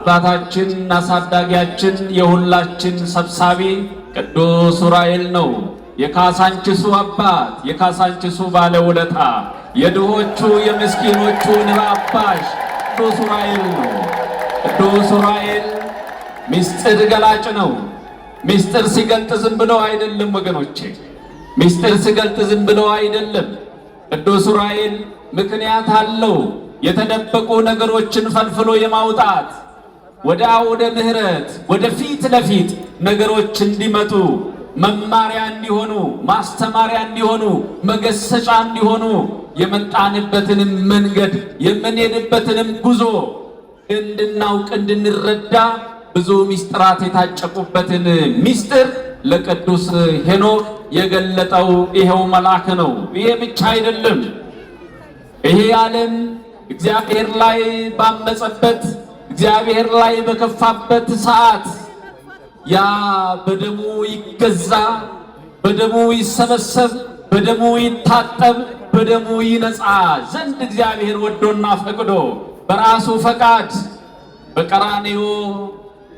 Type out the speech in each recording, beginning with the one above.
አባታችን አሳዳጊያችን የሁላችን ሰብሳቢ ቅዱስ ዑራኤል ነው። የካሳንችሱ አባት የካሳንችሱ ባለውለታ የድሆቹ የምስኪኖቹ እንባ አባሽ ቅዱስ ዑራኤል ነው። ቅዱስ ዑራኤል ምስጢር ገላጭ ነው። ምስጢር ሲገልጥ ዝም ብሎ አይደለም ወገኖቼ፣ ምስጢር ሲገልጥ ዝም ብሎ አይደለም። ቅዱስ ዑራኤል ምክንያት አለው። የተደበቁ ነገሮችን ፈልፍሎ የማውጣት ወደ አውደ ምሕረት ወደ ፊት ለፊት ነገሮች እንዲመጡ መማሪያ እንዲሆኑ ማስተማሪያ እንዲሆኑ መገሰጫ እንዲሆኑ የመጣንበትንም መንገድ የምንሄድበትንም ጉዞ እንድናውቅ እንድንረዳ ብዙ ሚስጥራት የታጨቁበትን ሚስጥር ለቅዱስ ሄኖክ የገለጠው ይሄው መልአክ ነው። ይሄ ብቻ አይደለም። ይሄ ዓለም እግዚአብሔር ላይ ባመጸበት እግዚአብሔር ላይ በከፋበት ሰዓት ያ በደሙ ይገዛ በደሙ ይሰበሰብ በደሙ ይታጠብ በደሙ ይነጻ ዘንድ እግዚአብሔር ወዶና ፈቅዶ በራሱ ፈቃድ በቀራንዮ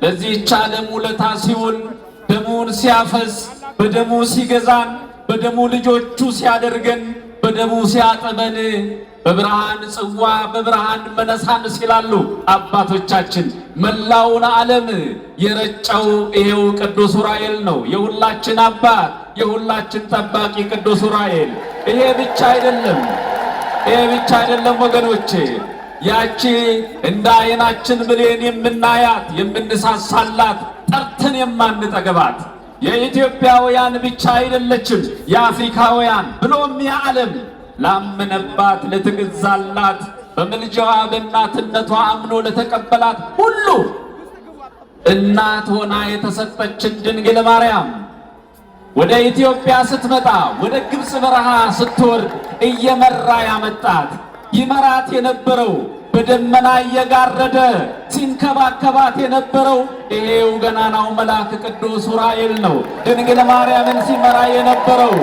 ለዚህች ዓለም ውለታ ሲውል ደሙን ሲያፈስ በደሙ ሲገዛን በደሙ ልጆቹ ሲያደርገን በደሙ ሲያጠበን በብርሃን ጽዋ በብርሃን መነሳን ሲላሉ አባቶቻችን መላውን ዓለም የረጨው ይሄው ቅዱስ ዑራኤል ነው። የሁላችን አባት የሁላችን ጠባቂ ቅዱስ ዑራኤል። ይሄ ብቻ አይደለም፣ ይሄ ብቻ አይደለም ወገኖቼ። ያቺ እንደ ዓይናችን ብሌን የምናያት የምንሳሳላት ጠርተን የማንጠገባት የኢትዮጵያውያን ብቻ አይደለችም፣ የአፍሪካውያን ብሎም የዓለም ላመነባት ለተገዛላት በምልጃዋ በእናትነቷ አምኖ ለተቀበላት ሁሉ እናት ሆና የተሰጠችን ድንግል ማርያም ወደ ኢትዮጵያ ስትመጣ ወደ ግብፅ በረሃ ስትወርድ እየመራ ያመጣት ይመራት የነበረው በደመና እየጋረደ ሲንከባከባት የነበረው ይሄው ገናናው መልአክ ቅዱስ ዑራኤል ነው። ድንግል ማርያምን ሲመራ የነበረው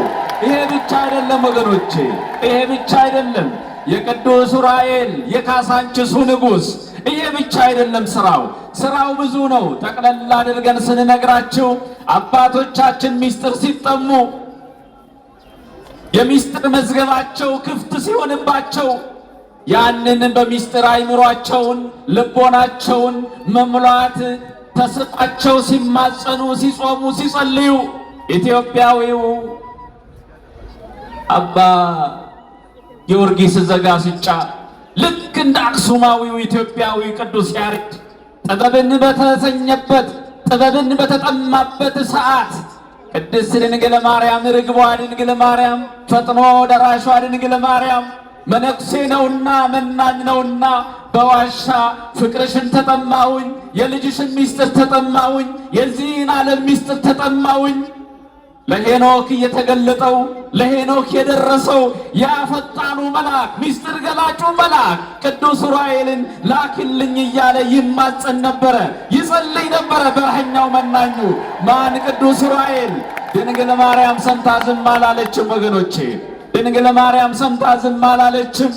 ይሄ ብቻ አይደለም ወገኖቼ፣ ይሄ ብቻ አይደለም። የቅዱስ ዑራኤል የካሳንችሱ ንጉሥ ይሄ ብቻ አይደለም። ስራው ብዙ ነው። ጠቅለል አድርገን ስንነግራችሁ አባቶቻችን ሚስጥር ሲጠሙ የሚስጥር መዝገባቸው ክፍት ሲሆንባቸው ያንን በሚስጥር አይምሯቸውን ልቦናቸውን መሙላት ተስፋቸው ሲማጸኑ ሲጾሙ ሲጸልዩ ኢትዮጵያዊው አባ ጊዮርጊስ ዘጋስጫ ልክ እንደ አክሱማዊው ኢትዮጵያዊ ቅዱስ ያሬድ ጥበብን በተሰኘበት ጥበብን በተጠማበት ሰዓት ቅድስት ድንግል ማርያም ርግቧ ድንግል ማርያም ፈጥኖ ደራሿ ድንግል ማርያም መነኩሴ ነውና መናኝ ነውና በዋሻ ፍቅርሽን ተጠማውኝ የልጅሽን ሚስጥር ተጠማውኝ የዚህን ዓለም ሚስጥር ተጠማውኝ ለሄኖክ የተገለጠው ለሄኖክ የደረሰው ያ ፈጣኑ መልአክ ሚስጥር ገላጩ መልአክ ቅዱስ ዑራኤልን ላክልኝ እያለ ይማጸን ነበረ፣ ይጸልይ ነበረ። በረሃኛው መናኙ ማን? ቅዱስ ዑራኤል። ድንግል ማርያም ሰምታ ዝም አላለችም ወገኖቼ። ድንግል ማርያም ሰምታ ዝም አላለችም።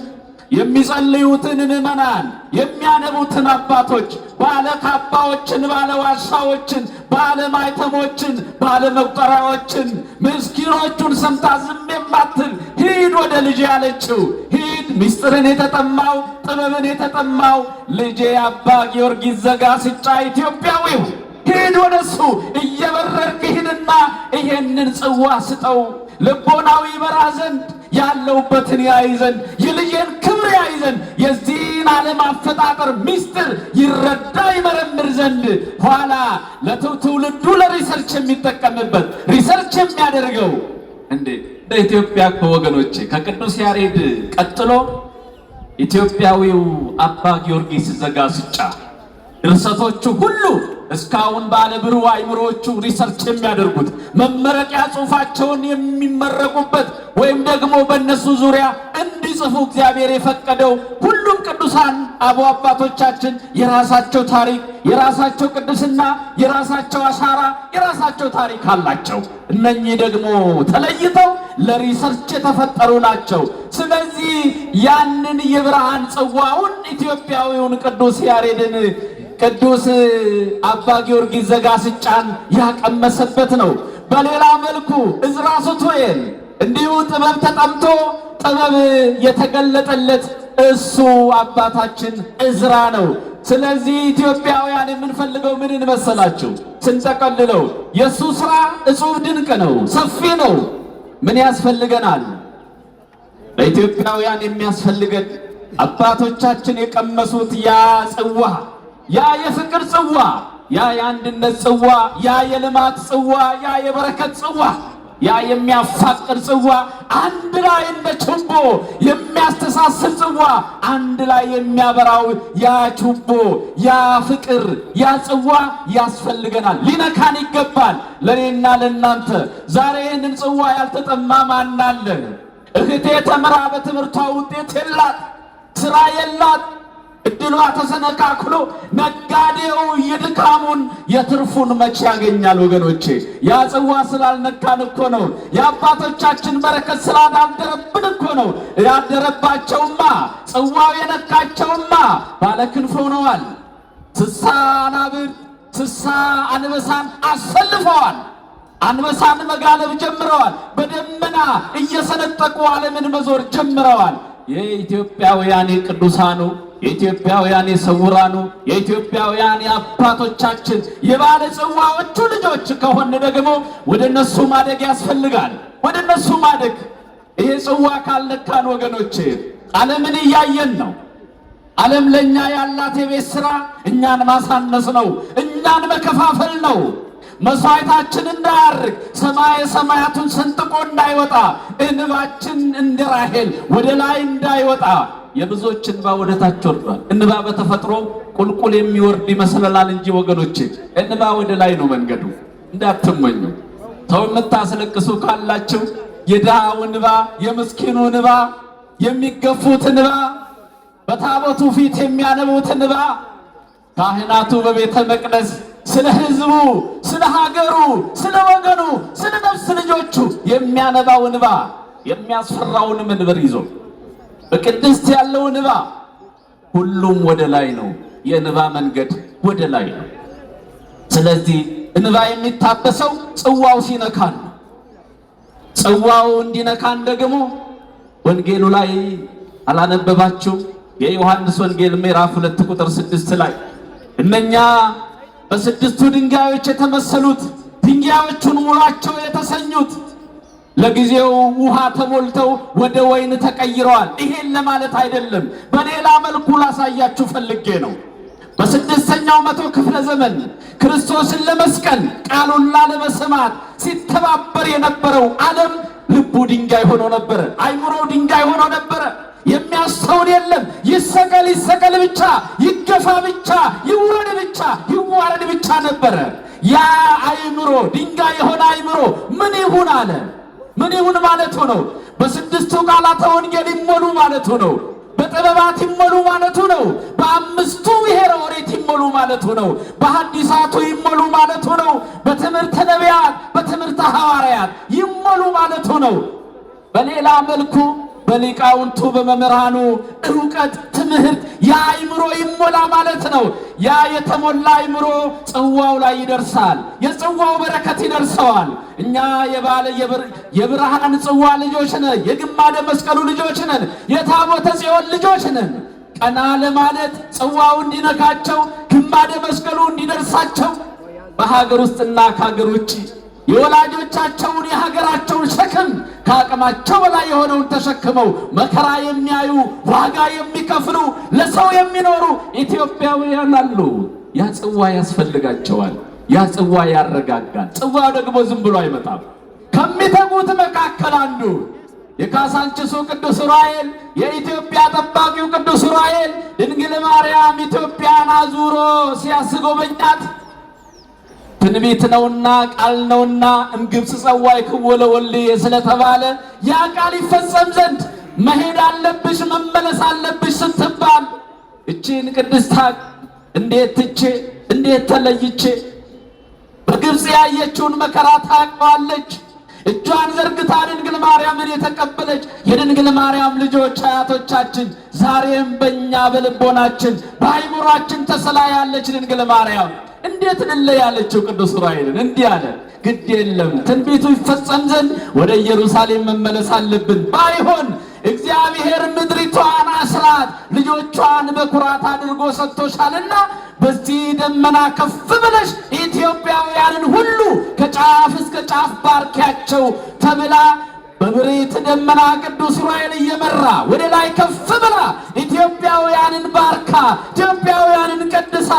የሚጸልዩትን ምእመናን የሚያነቡትን አባቶች ባለ ካባዎችን ባለ ዋሻዎችን ባለ ማይተሞችን ባለ መቁጠሪያዎችን ምስኪኖቹን ሰምታ ዝም የማትል ሂድ ወደ ልጄ ያለችው ሂድ ምስጢርን የተጠማው ጥበብን የተጠማው ልጄ አባ ጊዮርጊስ ዘጋስጫ ኢትዮጵያዊው ሂድ ወደሱ እየበረርክ ሂድና ይሄንን ጽዋ ስጠው ልቦናዊ በራ ዘንድ ያለውበትን ያይ ዘንድ የልጄን ክብር ያይ ዘንድ የዚህን ዓለም አፈጣጠር ሚስጥር ይረዳ ይመረምር ዘንድ ኋላ ለትውልዱ ለሪሰርች የሚጠቀምበት ሪሰርች የሚያደርገው እንዴ በኢትዮጵያ እኮ ወገኖቼ ከቅዱስ ያሬድ ቀጥሎ ኢትዮጵያዊው አባ ጊዮርጊስ ዘጋስጫ ድርሰቶቹ ሁሉ እስካሁን ባለ ብሩህ አይምሮቹ ሪሰርች የሚያደርጉት መመረቂያ ጽሑፋቸውን የሚመረቁበት ወይም ደግሞ በእነሱ ዙሪያ እንዲጽፉ እግዚአብሔር የፈቀደው ሁሉም ቅዱሳን አባቶቻችን የራሳቸው ታሪክ የራሳቸው ቅድስና የራሳቸው አሻራ የራሳቸው ታሪክ አላቸው። እነኚህ ደግሞ ተለይተው ለሪሰርች የተፈጠሩ ናቸው። ስለዚህ ያንን የብርሃን ጽዋውን ኢትዮጵያዊውን ቅዱስ ያሬድን ቅዱስ አባ ጊዮርጊስ ዘጋስጫን ያቀመሰበት ነው። በሌላ መልኩ ዕዝራ ሱቱኤል እንዲሁ ጥበብ ተጠምቶ ጥበብ የተገለጠለት እሱ አባታችን ዕዝራ ነው። ስለዚህ ኢትዮጵያውያን የምንፈልገው ምን እንመሰላችሁ? ስንጠቀልለው የሱ ሥራ እጹብ ድንቅ ነው፣ ሰፊ ነው። ምን ያስፈልገናል? ለኢትዮጵያውያን የሚያስፈልገን አባቶቻችን የቀመሱት ያ ጽዋ፣ ያ የፍቅር ጽዋ፣ ያ የአንድነት ጽዋ፣ ያ የልማት ጽዋ፣ ያ የበረከት ጽዋ፣ ያ የሚያፋቅር ጽዋ፣ አንድ ላይ እንደ ችቦ የሚያስተሳስር ጽዋ፣ አንድ ላይ የሚያበራው ያ ችቦ፣ ያ ፍቅር፣ ያ ጽዋ ያስፈልገናል፣ ሊነካን ይገባል። ለኔና ለናንተ ዛሬ ይህንን ጽዋ ያልተጠማ ማን አለ? እህቴ ተምራ በትምህርቷ ውጤት የላት፣ ስራ የላት፣ እድሏ ተሰነካክሎ ነጋዴው የድካሙን የትርፉን መቼ ያገኛል? ወገኖቼ ያ ጽዋ ስላልነካን እኮ ነው። የአባቶቻችን በረከት ስላላደረብን እኮ ነው። ያደረባቸውማ ጽዋው የነካቸውማ ባለክንፍ ሆነዋል። ስሳ አናብር ስሳ አንበሳን አሰልፈዋል። አንበሳን መጋለብ ጀምረዋል። በደመና እየሰነጠቁ ዓለምን መዞር ጀምረዋል። የኢትዮጵያውያን ቅዱሳኑ፣ የኢትዮጵያውያን የስውራኑ፣ የኢትዮጵያውያን የአባቶቻችን የባለ ጽዋዎቹ ልጆች ከሆነ ደግሞ ወደ እነሱ ማደግ ያስፈልጋል። ወደ እነሱ ማደግ። ይሄ ጽዋ ካልነካን ወገኖቼ ዓለምን እያየን ነው። ዓለም ለእኛ ያላት የቤት ሥራ እኛን ማሳነስ ነው፣ እኛን መከፋፈል ነው። መስዋዕታችን እንዳያርግ ሰማየ ሰማያቱን ሰንጥቆ እንዳይወጣ እንባችን እንደ ራሔል ወደ ላይ እንዳይወጣ የብዙዎች እንባ ወደ ታች ወርዷል። እንባ በተፈጥሮ ቁልቁል የሚወርድ ይመስለናል እንጂ ወገኖቼ እንባ ወደ ላይ ነው መንገዱ። እንዳትመኙ። ሰው የምታስለቅሱ ካላችሁ የድሃው እንባ፣ የምስኪኑ እንባ፣ የሚገፉት እንባ፣ በታቦቱ ፊት የሚያነቡት እንባ፣ ካህናቱ በቤተ መቅደስ ስለ ሕዝቡ፣ ስለ ሀገሩ፣ ስለ ወገኑ፣ ስለ ነፍስ ልጆቹ የሚያነባው እንባ የሚያስፈራውን መንበር ይዞ በቅድስት ያለው እንባ ሁሉም ወደ ላይ ነው። የእንባ መንገድ ወደ ላይ ነው። ስለዚህ እንባ የሚታበሰው ጽዋው ሲነካን ነው። ጽዋው እንዲነካን ደግሞ ወንጌሉ ላይ አላነበባችሁ? የዮሐንስ ወንጌል ምዕራፍ 2 ቁጥር 6 ላይ እነኛ በስድስቱ ድንጋዮች የተመሰሉት ድንጋዮቹን ሙላቸው የተሰኙት ለጊዜው ውሃ ተሞልተው ወደ ወይን ተቀይረዋል። ይሄን ለማለት አይደለም፣ በሌላ መልኩ ላሳያችሁ ፈልጌ ነው። በስድስተኛው መቶ ክፍለ ዘመን ክርስቶስን ለመስቀል ቃሉን ላለመስማት ሲተባበር የነበረው ዓለም ልቡ ድንጋይ ሆኖ ነበረ፣ አይምሮው ድንጋይ ሆኖ ነበረ። የሚያስተውል የለም። ይሰቀል ይሰቀል ብቻ፣ ይገፋ ብቻ፣ ይውረድ ብቻ፣ ይዋረድ ብቻ ነበረ። ያ አይምሮ ድንጋይ የሆነ አይምሮ ምን ይሁን አለ? ምን ይሁን ማለቱ ነው? በስድስቱ ቃላተ ወንጌል ይሞሉ ማለቱ ነው። በጥበባት ይሞሉ ማለቱ ነው። በአምስቱ ብሔረ ኦሪት ይሞሉ ማለቱ ነው። በሐዲሳቱ ይሞሉ ማለቱ ነው። በትምህርተ ነቢያት፣ በትምህርተ ሐዋርያት ይሞሉ ማለቱ ነው። በሌላ መልኩ በሊቃውንቱ በመምህራኑ ዕውቀት ትምህርት የአይምሮ ይሞላ ማለት ነው። ያ የተሞላ አይምሮ ጽዋው ላይ ይደርሳል። የጽዋው በረከት ይደርሰዋል። እኛ የብርሃን ጽዋ ልጆች ነን። የግማደ መስቀሉ ልጆች ነን። የታቦተ ጽዮን ልጆች ነን። ቀና ለማለት ጽዋው እንዲነካቸው፣ ግማደ መስቀሉ እንዲደርሳቸው በሀገር ውስጥና ከሀገር ውጭ የወላጆቻቸውን የሀገራቸውን ሸክም ከአቅማቸው በላይ የሆነውን ተሸክመው መከራ የሚያዩ ዋጋ የሚከፍሉ ለሰው የሚኖሩ ኢትዮጵያውያን አሉ። ያ ጽዋ ያስፈልጋቸዋል። ያ ጽዋ ያረጋጋል። ጽዋው ደግሞ ዝም ብሎ አይመጣም። ከሚተጉት መካከል አንዱ የካሳንችሱ ቅዱስ ዑራኤል፣ የኢትዮጵያ ጠባቂው ቅዱስ ዑራኤል ድንግል ማርያም ኢትዮጵያን አዙሮ ሲያስጎበኛት ትንቢት ነውና ቃል ነውና እምግብፅ ጸዋዕክዎ ለወልድየ ስለተባለ ያ ቃል ይፈጸም ዘንድ መሄድ አለብሽ መመለስ አለብሽ ስትባል እቺን ቅድስት እንዴት ትቼ እንዴት ተለይቼ በግብፅ ያየችውን መከራ ታውቀዋለች። እጇን ዘርግታ ድንግል ማርያምን የተቀበለች የድንግል ማርያም ልጆች አያቶቻችን ዛሬም በእኛ በልቦናችን በአይምሯችን ተስላ ያለች ድንግል ማርያም እንዴት እንለያለችው? ቅዱስ ዑራኤልን እንዲህ አለ፣ ግድ የለም ትንቢቱ ይፈጸም ዘንድ ወደ ኢየሩሳሌም መመለስ አለብን። ባይሆን እግዚአብሔር ምድሪቷን አስራት ልጆቿን በኩራት አድርጎ ሰጥቶሻልና በዚህ ደመና ከፍ ብለሽ ኢትዮጵያውያንን ሁሉ ከጫፍ እስከ ጫፍ ባርኪያቸው ተብላ በብሬት ደመና ቅዱስ ዑራኤል እየመራ ወደ ላይ ከፍ ብላ ኢትዮጵያውያንን ባርካ ኢትዮጵያውያንን ቀድሳ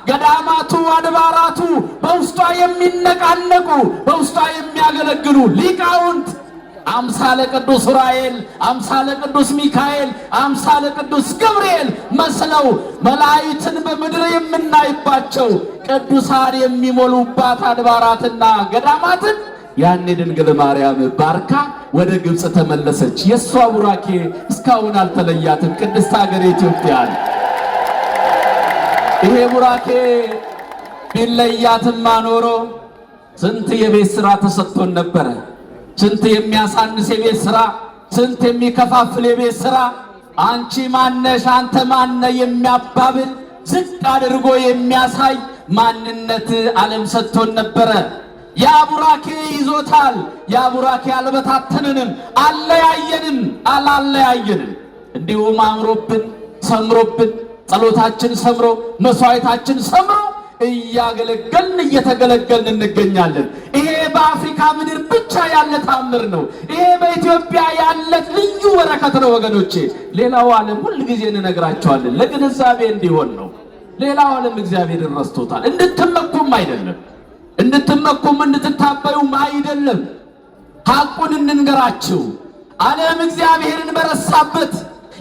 ገዳማቱ አድባራቱ በውስጧ የሚነቃነቁ በውስጧ የሚያገለግሉ ሊቃውንት አምሳለ ቅዱስ ዑራኤል አምሳለ ቅዱስ ሚካኤል አምሳለ ቅዱስ ገብርኤል መስለው መላእክትን በምድር የምናይባቸው ቅዱሳን የሚሞሉባት አድባራትና ገዳማትን ያኔ ድንግል ማርያም ባርካ ወደ ግብጽ ተመለሰች። የሷ ቡራኬ እስካሁን አልተለያትም ቅድስት ሀገር ኢትዮጵያን። ይሄ ቡራኬ ቢለያትማ ኖሮ ስንት የቤት ሥራ ተሰጥቶን ነበረ። ስንት የሚያሳንስ የቤት ሥራ፣ ስንት የሚከፋፍል የቤት ሥራ፣ አንቺ ማነሽ አንተ ማነ የሚያባብል ዝቅ አድርጎ የሚያሳይ ማንነት ዓለም ሰጥቶን ነበረ። ያ ቡራኬ ይዞታል። ያ ቡራኬ አልበታተንንም፣ አለያየንም፣ አላለያየንም። እንዲሁም አምሮብን ሰምሮብን ጸሎታችን ሰምሮ መስዋዕታችን ሰምሮ እያገለገልን እየተገለገልን እንገኛለን። ይሄ በአፍሪካ ምድር ብቻ ያለ ታምር ነው። ይሄ በኢትዮጵያ ያለ ልዩ በረከት ነው ወገኖቼ። ሌላው ዓለም ሁል ጊዜ እንነግራቸዋለን ለግንዛቤ እንዲሆን ነው። ሌላው ዓለም እግዚአብሔርን ረስቶታል። እንድትመኩም አይደለም፣ እንድትመኩም እንድትታበዩም አይደለም። ሐቁን እንንገራችሁ። ዓለም እግዚአብሔርን በረሳበት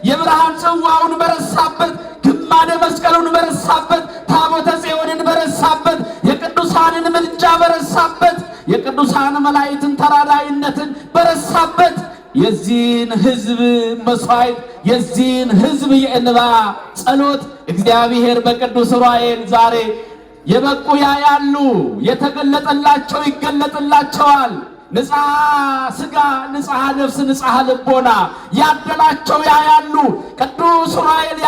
የብርሃን ጽዋውን በረሳበት ግማደ መስቀሉን በረሳበት ታቦተ ጽዮንን በረሳበት የቅዱሳንን ምልጃ በረሳበት የቅዱሳን መላእክትን ተራዳይነትን በረሳበት የዚህን ሕዝብ መስዋዕት የዚህን ሕዝብ የእንባ ጸሎት እግዚአብሔር በቅዱስ ዑራኤል ዛሬ የበቁ ያያሉ፣ የተገለጠላቸው ይገለጥላቸዋል። ንጽሐ ሥጋ ንጽሐ ነፍስ ንጽሐ ልቦና ያደላቸው ያያሉ። ቅዱስ ዑራኤል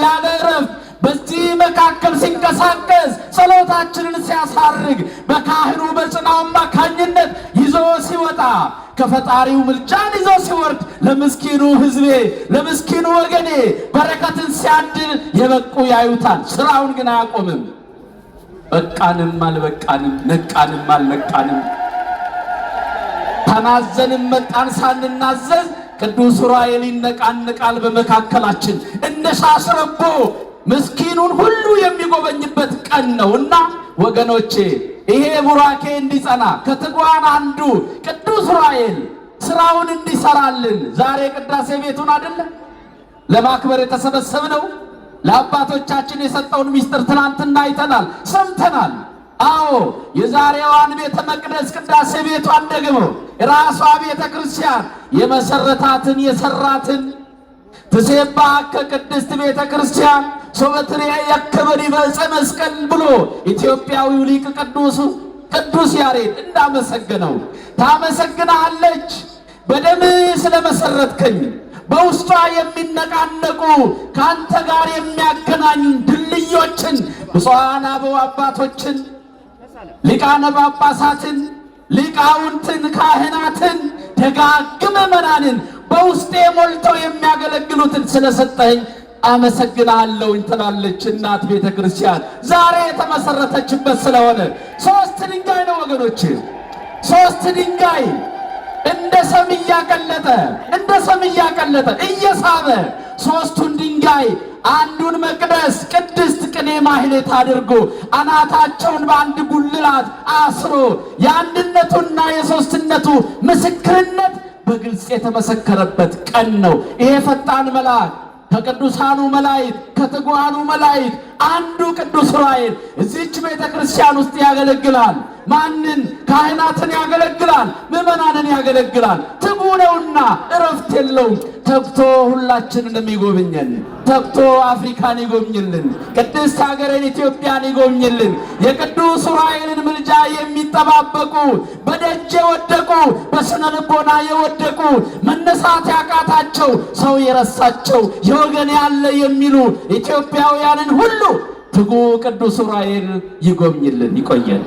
ያለ ዕረፍት በዚህ መካከል ሲንቀሳቀስ ጸሎታችንን ሲያሳርግ በካህኑ በጽናው አማካኝነት ይዞ ሲወጣ ከፈጣሪው ምልጃን ይዞ ሲወርድ ለምስኪኑ ሕዝቤ ለምስኪኑ ወገኔ በረከትን ሲያድል የበቁ ያዩታል። ስራውን ግን አያቆምም። በቃንም አልበቃንም፣ ነቃንም አልነቃንም፣ ተናዘንም መጣን ሳንናዘዝ ቅዱስ ዑራኤል ይነቃንቃል በመካከላችን እንደ ሻስረቦ ምስኪኑን ሁሉ የሚጎበኝበት ቀን ነውና ወገኖቼ ይሄ ቡራኬ እንዲጸና ከትጓን አንዱ ቅዱስ ዑራኤል ስራውን እንዲሰራልን ዛሬ ቅዳሴ ቤቱን አይደለ ለማክበር የተሰበሰብነው ለአባቶቻችን የሰጠውን ምስጢር ትናንትና አይተናል፣ ሰምተናል። አዎ የዛሬዋን ቤተ መቅደስ ቅዳሴ ቤቷን ደግሞ ራሷ ቤተ ክርስቲያን የመሰረታትን የሰራትን ትሴባከ ቅድስት ቤተ ክርስቲያን ሶበትሪያ ያከበሪ በዕፀ መስቀል ብሎ ኢትዮጵያዊው ሊቅ ቅዱስ ያሬድ እንዳመሰገነው ታመሰግናለች። በደም ስለመሰረትከኝ በውስጧ የሚነቃነቁ ካንተ ጋር የሚያገናኙ ድልድዮችን ብፁዓን አበው አባቶችን ሊቃነ ጳጳሳትን ሊቃውንትን ካህናትን ደጋግ ምዕመናንን በውስጤ ሞልተው የሚያገለግሉትን ስለሰጠኝ አመሰግናለሁኝ ትላለች እናት ቤተ ክርስቲያን። ዛሬ የተመሰረተችበት ስለሆነ ሶስት ድንጋይ ነው ወገኖች፣ ሶስት ድንጋይ እንደ ሰም እያቀለጠ እየሳበ ሶስቱን ድንጋይ አንዱን መቅደስ ቅድስት ቅኔ ማህሌት አድርጎ አናታቸውን በአንድ ጉልላት አስሮ የአንድነቱና የሶስትነቱ ምስክርነት በግልጽ የተመሰከረበት ቀን ነው። ይሄ ፈጣን መልአክ ከቅዱሳኑ መላእክት ከትጉሃኑ መላእክት አንዱ ቅዱስ ዑራኤል እዚች ቤተ ክርስቲያን ውስጥ ያገለግላል። ማንን? ካህናትን ያገለግላል፣ ምዕመናንን ያገለግላል። ትጉህ ነውና እረፍት የለውም። ተግቶ ሁላችንን ይጎብኘን፣ ተግቶ አፍሪካን ይጎብኝልን፣ ቅድስት ሀገርን ኢትዮጵያን ይጎብኝልን። የቅዱስ ዑራኤልን ምልጃ የሚጠባበቁ በደጅ የወደቁ በስነ ልቦና የወደቁ መነሳት ያቃታቸው ሰው የረሳቸው የወገን ያለ የሚሉ ኢትዮጵያውያንን ሁሉ ትጉ ቅዱስ ዑራኤል ይጎብኝልን፣ ይቆየን።